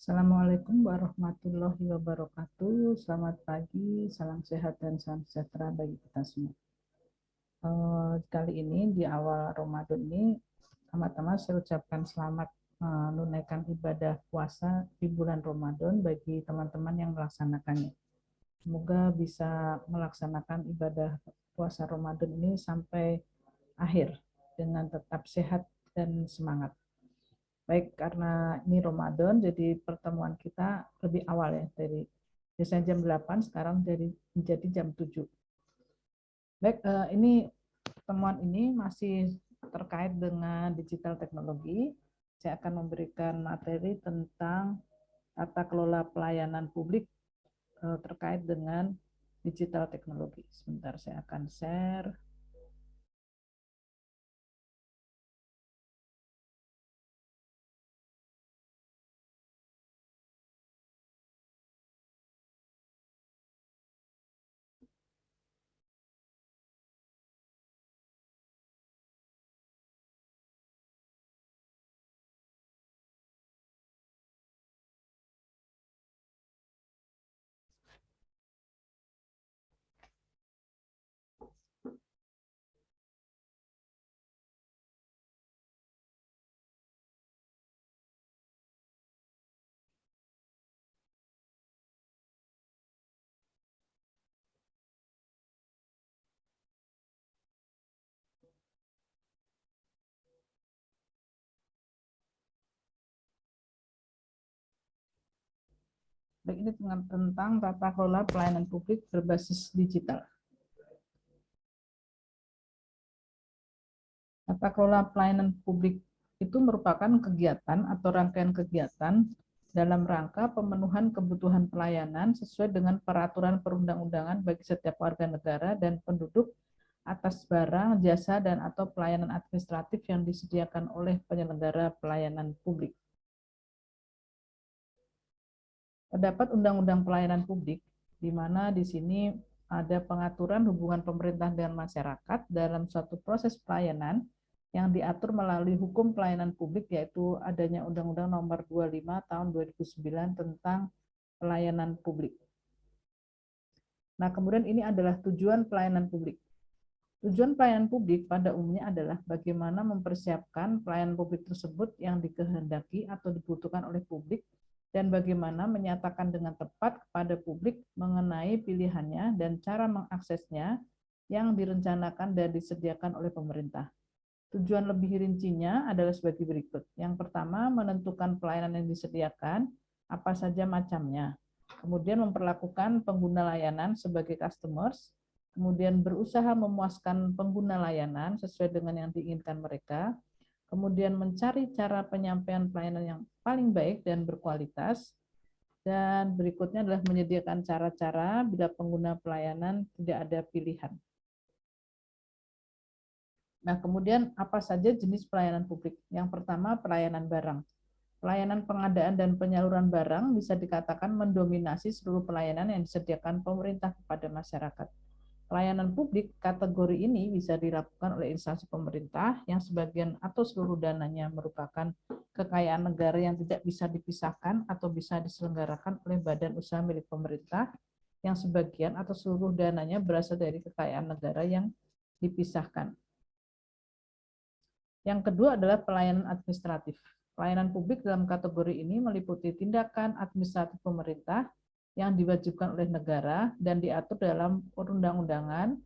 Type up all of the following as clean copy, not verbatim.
Assalamualaikum warahmatullahi wabarakatuh. Selamat pagi, salam sehat dan salam sejahtera bagi kita semua. Kali ini di awal Ramadan ini, pertama-tama saya ucapkan selamat menunaikan ibadah puasa di bulan Ramadan bagi teman-teman yang melaksanakannya. Semoga bisa melaksanakan ibadah puasa Ramadan ini sampai akhir dengan tetap sehat dan semangat. Baik, karena ini Ramadan, jadi pertemuan kita lebih awal ya, dari biasanya jam 8, sekarang menjadi jam 7. Baik, ini pertemuan ini masih terkait dengan digital teknologi. Saya akan memberikan materi tentang tata kelola pelayanan publik terkait dengan digital teknologi. Sebentar, saya akan share. Baik, ini tentang tata kelola pelayanan publik berbasis digital. Tata kelola pelayanan publik itu merupakan kegiatan atau rangkaian kegiatan dalam rangka pemenuhan kebutuhan pelayanan sesuai dengan peraturan perundang-undangan bagi setiap warga negara dan penduduk atas barang, jasa, dan atau pelayanan administratif yang disediakan oleh penyelenggara pelayanan publik. Terdapat Undang-Undang Pelayanan Publik, di mana di sini ada pengaturan hubungan pemerintah dengan masyarakat dalam suatu proses pelayanan yang diatur melalui hukum pelayanan publik, yaitu adanya Undang-Undang Nomor 25 Tahun 2009 tentang pelayanan publik. Nah, kemudian ini adalah tujuan pelayanan publik. Tujuan pelayanan publik pada umumnya adalah bagaimana mempersiapkan pelayanan publik tersebut yang dikehendaki atau dibutuhkan oleh publik dan bagaimana menyatakan dengan tepat kepada publik mengenai pilihannya dan cara mengaksesnya yang direncanakan dan disediakan oleh pemerintah. Tujuan lebih rincinya adalah sebagai berikut. Yang pertama, menentukan pelayanan yang disediakan, apa saja macamnya. Kemudian memperlakukan pengguna layanan sebagai customers, kemudian berusaha memuaskan pengguna layanan sesuai dengan yang diinginkan mereka, kemudian mencari cara penyampaian pelayanan yang paling baik dan berkualitas, dan berikutnya adalah menyediakan cara-cara bila pengguna pelayanan tidak ada pilihan. Nah, kemudian apa saja jenis pelayanan publik? Yang pertama, pelayanan barang. Pelayanan pengadaan dan penyaluran barang bisa dikatakan mendominasi seluruh pelayanan yang disediakan pemerintah kepada masyarakat. Pelayanan publik kategori ini bisa dilakukan oleh instansi pemerintah yang sebagian atau seluruh dananya merupakan kekayaan negara yang tidak bisa dipisahkan atau bisa diselenggarakan oleh badan usaha milik pemerintah yang sebagian atau seluruh dananya berasal dari kekayaan negara yang dipisahkan. Yang kedua adalah pelayanan administratif. Pelayanan publik dalam kategori ini meliputi tindakan administratif pemerintah yang diwajibkan oleh negara dan diatur dalam perundang-undangan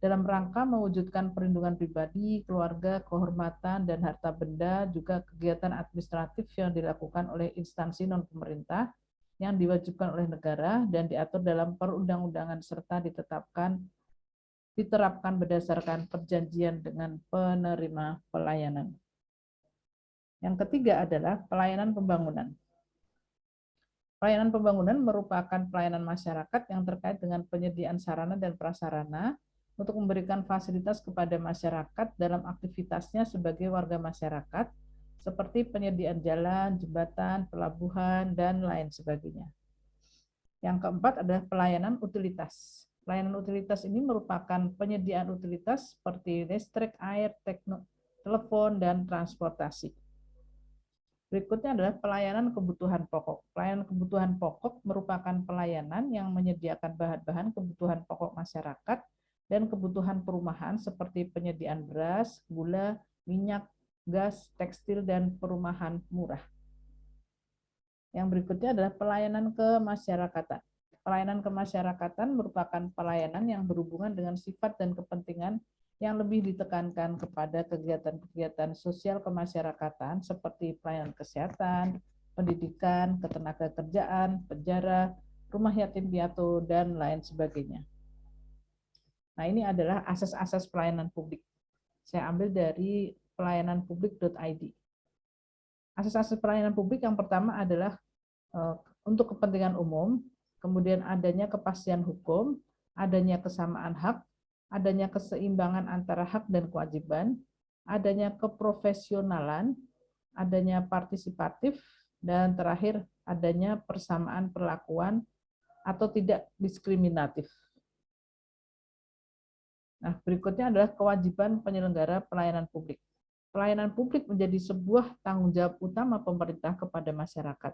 dalam rangka mewujudkan perlindungan pribadi, keluarga, kehormatan, dan harta benda, juga kegiatan administratif yang dilakukan oleh instansi non-pemerintah yang diwajibkan oleh negara dan diatur dalam perundang-undangan serta diterapkan berdasarkan perjanjian dengan penerima pelayanan. Yang ketiga adalah pelayanan pembangunan. Pelayanan pembangunan merupakan pelayanan masyarakat yang terkait dengan penyediaan sarana dan prasarana untuk memberikan fasilitas kepada masyarakat dalam aktivitasnya sebagai warga masyarakat, seperti penyediaan jalan, jembatan, pelabuhan, dan lain sebagainya. Yang keempat adalah pelayanan utilitas. Pelayanan utilitas ini merupakan penyediaan utilitas seperti listrik, air, telepon, dan transportasi. Berikutnya adalah pelayanan kebutuhan pokok. Pelayanan kebutuhan pokok merupakan pelayanan yang menyediakan bahan-bahan kebutuhan pokok masyarakat dan kebutuhan perumahan seperti penyediaan beras, gula, minyak, gas, tekstil, dan perumahan murah. Yang berikutnya adalah pelayanan kemasyarakatan. Pelayanan kemasyarakatan merupakan pelayanan yang berhubungan dengan sifat dan kepentingan yang lebih ditekankan kepada kegiatan-kegiatan sosial kemasyarakatan seperti pelayanan kesehatan, pendidikan, ketenagakerjaan, penjara, rumah yatim piatu, dan lain sebagainya. Nah, ini adalah asas-asas pelayanan publik. Saya ambil dari pelayananpublik.id. Asas-asas pelayanan publik yang pertama adalah untuk kepentingan umum, kemudian adanya kepastian hukum, adanya kesamaan hak, adanya keseimbangan antara hak dan kewajiban, adanya keprofesionalan, adanya partisipatif, dan terakhir adanya persamaan perlakuan atau tidak diskriminatif. Nah, berikutnya adalah kewajiban penyelenggara pelayanan publik. Pelayanan publik menjadi sebuah tanggung jawab utama pemerintah kepada masyarakat,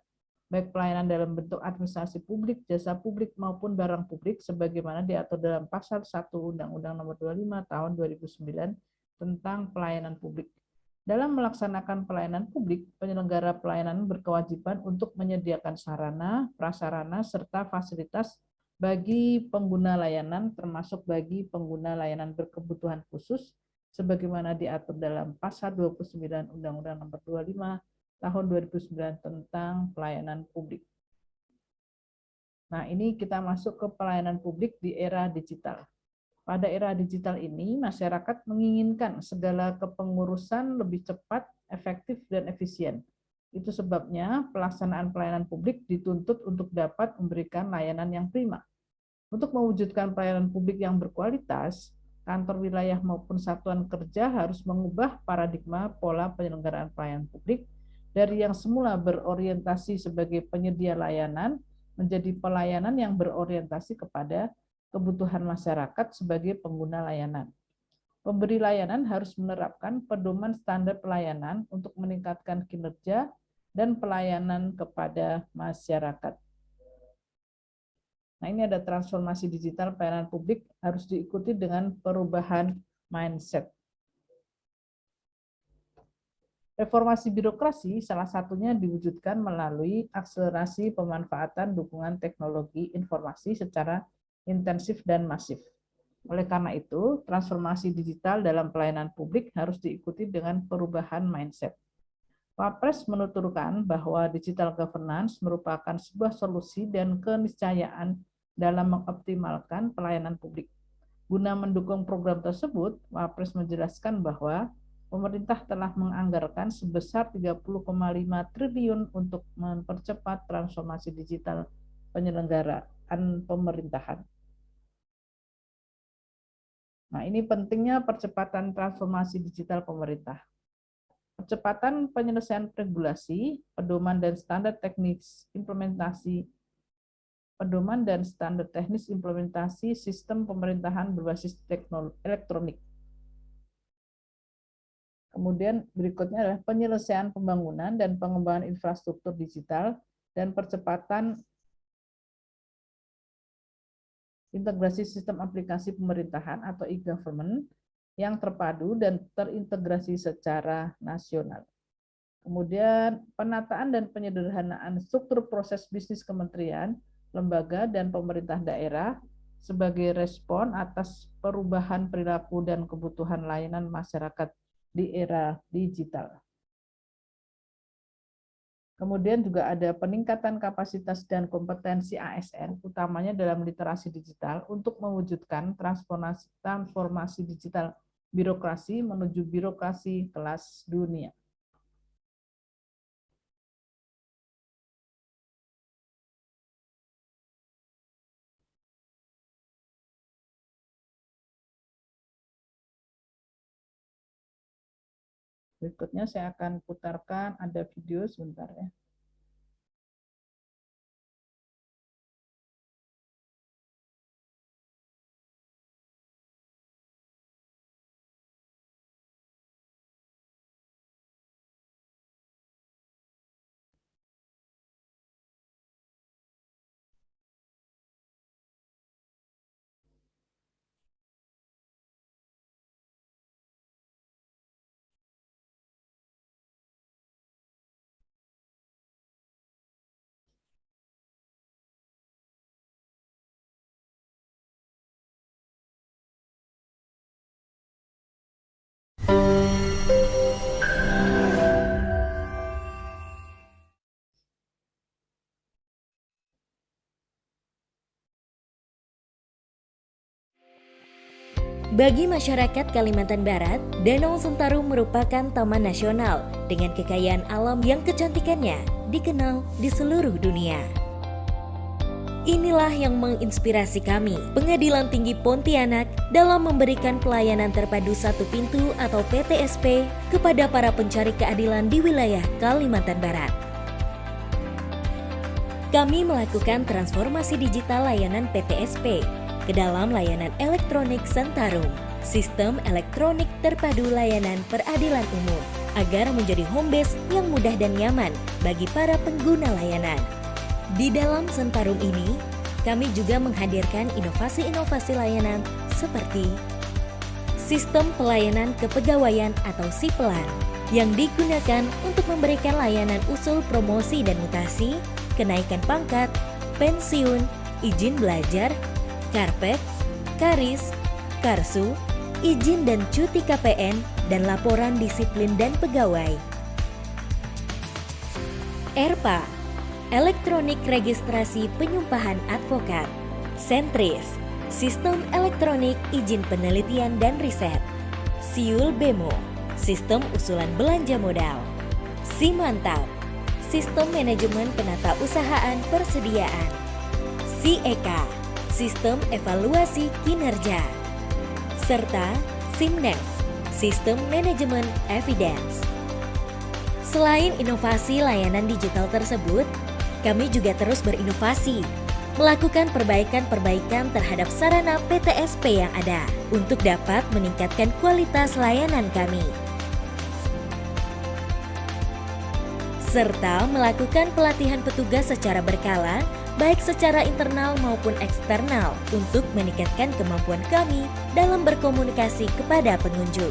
baik pelayanan dalam bentuk administrasi publik, jasa publik, maupun barang publik, sebagaimana diatur dalam Pasal 1 Undang-Undang Nomor 25 Tahun 2009 tentang pelayanan publik. Dalam melaksanakan pelayanan publik, penyelenggara pelayanan berkewajiban untuk menyediakan sarana, prasarana, serta fasilitas bagi pengguna layanan, termasuk bagi pengguna layanan berkebutuhan khusus, sebagaimana diatur dalam Pasal 29 Undang-Undang Nomor 25 Tahun 2009 tentang pelayanan publik. Nah, ini kita masuk ke pelayanan publik di era digital. Pada era digital ini, masyarakat menginginkan segala kepengurusan lebih cepat, efektif, dan efisien. Itu sebabnya pelaksanaan pelayanan publik dituntut untuk dapat memberikan layanan yang prima. Untuk mewujudkan pelayanan publik yang berkualitas, kantor wilayah maupun satuan kerja harus mengubah paradigma pola penyelenggaraan pelayanan publik dari yang semula berorientasi sebagai penyedia layanan menjadi pelayanan yang berorientasi kepada kebutuhan masyarakat sebagai pengguna layanan. Pemberi layanan harus menerapkan pedoman standar pelayanan untuk meningkatkan kinerja dan pelayanan kepada masyarakat. Nah, ini ada transformasi digital pelayanan publik harus diikuti dengan perubahan mindset. Reformasi birokrasi salah satunya diwujudkan melalui akselerasi pemanfaatan dukungan teknologi informasi secara intensif dan masif. Oleh karena itu, transformasi digital dalam pelayanan publik harus diikuti dengan perubahan mindset. Wapres menuturkan bahwa digital governance merupakan sebuah solusi dan keniscayaan dalam mengoptimalkan pelayanan publik. Guna mendukung program tersebut, Wapres menjelaskan bahwa pemerintah telah menganggarkan sebesar 30,5 triliun untuk mempercepat transformasi digital penyelenggaraan pemerintahan. Nah, ini pentingnya percepatan transformasi digital pemerintah. Percepatan penyelesaian regulasi, pedoman dan standar teknis implementasi sistem pemerintahan berbasis teknologi elektronik. Kemudian berikutnya adalah penyelesaian pembangunan dan pengembangan infrastruktur digital dan percepatan integrasi sistem aplikasi pemerintahan atau e-government yang terpadu dan terintegrasi secara nasional. Kemudian penataan dan penyederhanaan struktur proses bisnis kementerian, lembaga, dan pemerintah daerah sebagai respon atas perubahan perilaku dan kebutuhan layanan masyarakat di era digital. Kemudian juga ada peningkatan kapasitas dan kompetensi ASN, utamanya dalam literasi digital, untuk mewujudkan transformasi digital birokrasi menuju birokrasi kelas dunia. Berikutnya saya akan putarkan ada video sebentar ya. Bagi masyarakat Kalimantan Barat, Danau Sentarum merupakan taman nasional dengan kekayaan alam yang kecantikannya dikenal di seluruh dunia. Inilah yang menginspirasi kami, Pengadilan Tinggi Pontianak, dalam memberikan pelayanan terpadu satu pintu atau PTSP kepada para pencari keadilan di wilayah Kalimantan Barat. Kami melakukan transformasi digital layanan PTSP ke dalam layanan elektronik Sentarum, sistem elektronik terpadu layanan peradilan umum, agar menjadi home base yang mudah dan nyaman bagi para pengguna layanan. Di dalam Sentarum ini, kami juga menghadirkan inovasi-inovasi layanan seperti sistem pelayanan kepegawaian atau SIPLAN yang digunakan untuk memberikan layanan usul promosi dan mutasi, kenaikan pangkat, pensiun, izin belajar, karpet, karis, karsu, izin dan cuti KPN, dan laporan disiplin dan pegawai. ERPA, Elektronik Registrasi Penyumpahan Advokat. Sentris, Sistem Elektronik Izin Penelitian dan Riset. Siul Bemo, Sistem Usulan Belanja Modal. Simantap, Sistem Manajemen Penata Usahaan Persediaan. SIEKA, Sistem Evaluasi Kinerja. Serta SIMNEF, Sistem Manajemen Evidence. Selain inovasi layanan digital tersebut, kami juga terus berinovasi, melakukan perbaikan-perbaikan terhadap sarana PTSP yang ada untuk dapat meningkatkan kualitas layanan kami. Serta melakukan pelatihan petugas secara berkala, baik secara internal maupun eksternal, untuk meningkatkan kemampuan kami dalam berkomunikasi kepada pengunjung.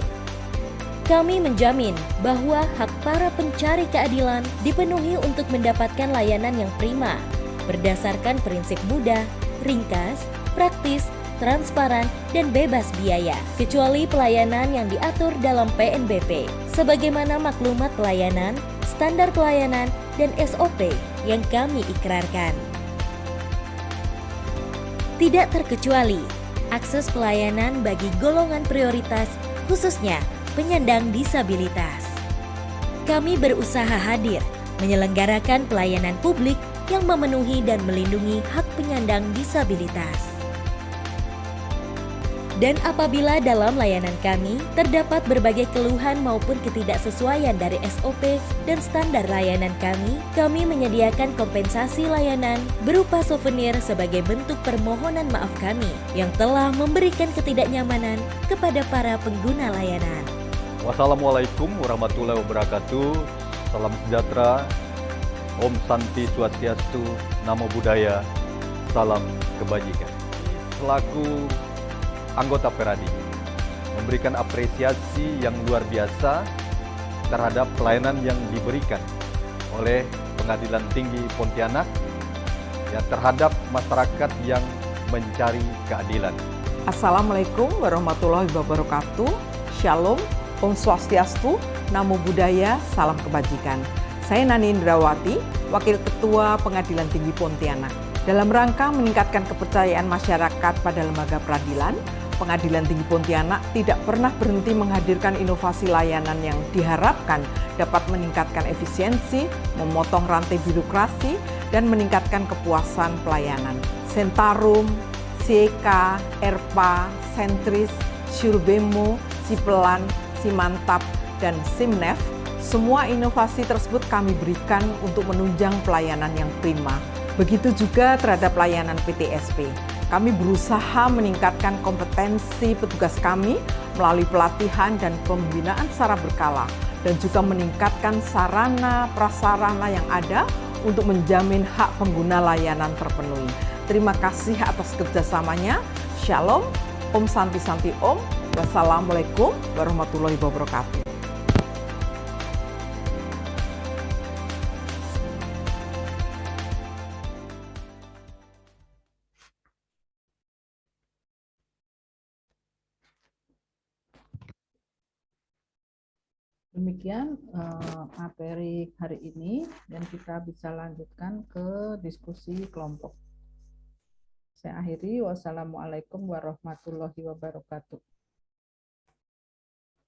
Kami menjamin bahwa hak para pencari keadilan dipenuhi untuk mendapatkan layanan yang prima, berdasarkan prinsip mudah, ringkas, praktis, transparan, dan bebas biaya, kecuali pelayanan yang diatur dalam PNBP, sebagaimana maklumat pelayanan, standar pelayanan, dan SOP yang kami ikrarkan. Tidak terkecuali, akses pelayanan bagi golongan prioritas, khususnya penyandang disabilitas. Kami berusaha hadir menyelenggarakan pelayanan publik yang memenuhi dan melindungi hak penyandang disabilitas. Dan apabila dalam layanan kami terdapat berbagai keluhan maupun ketidaksesuaian dari SOP dan standar layanan kami menyediakan kompensasi layanan berupa souvenir sebagai bentuk permohonan maaf kami yang telah memberikan ketidaknyamanan kepada para pengguna layanan. Wassalamualaikum warahmatullahi wabarakatuh. Salam sejahtera, Om Santi Swastiastu, Namo Buddhaya, salam kebajikan. Selaku anggota Peradi, memberikan apresiasi yang luar biasa terhadap pelayanan yang diberikan oleh Pengadilan Tinggi Pontianak ya, terhadap masyarakat yang mencari keadilan. Assalamualaikum warahmatullahi wabarakatuh. Shalom, Om Swastiastu, Namo Buddhaya, salam kebajikan. Saya Nani Indrawati, Wakil Ketua Pengadilan Tinggi Pontianak. Dalam rangka meningkatkan kepercayaan masyarakat pada lembaga peradilan, Pengadilan Tinggi Pontianak tidak pernah berhenti menghadirkan inovasi layanan yang diharapkan dapat meningkatkan efisiensi, memotong rantai birokrasi, dan meningkatkan kepuasan pelayanan. Sentarum, SIEKA, ERPA, Sentris, Syurbemo, SIPLAN, Simantap, dan SIMNEF, semua inovasi tersebut kami berikan untuk menunjang pelayanan yang prima. Begitu juga terhadap layanan PTSP. Kami berusaha meningkatkan kompetensi petugas kami melalui pelatihan dan pembinaan secara berkala, dan juga meningkatkan sarana prasarana yang ada untuk menjamin hak pengguna layanan terpenuhi. Terima kasih atas kerjasamanya. Shalom, Om Santi Santi Om. Wassalamualaikum warahmatullahi wabarakatuh. Demikian materi hari ini, dan kita bisa lanjutkan ke diskusi kelompok. Saya akhiri. Wassalamualaikum warahmatullahi wabarakatuh.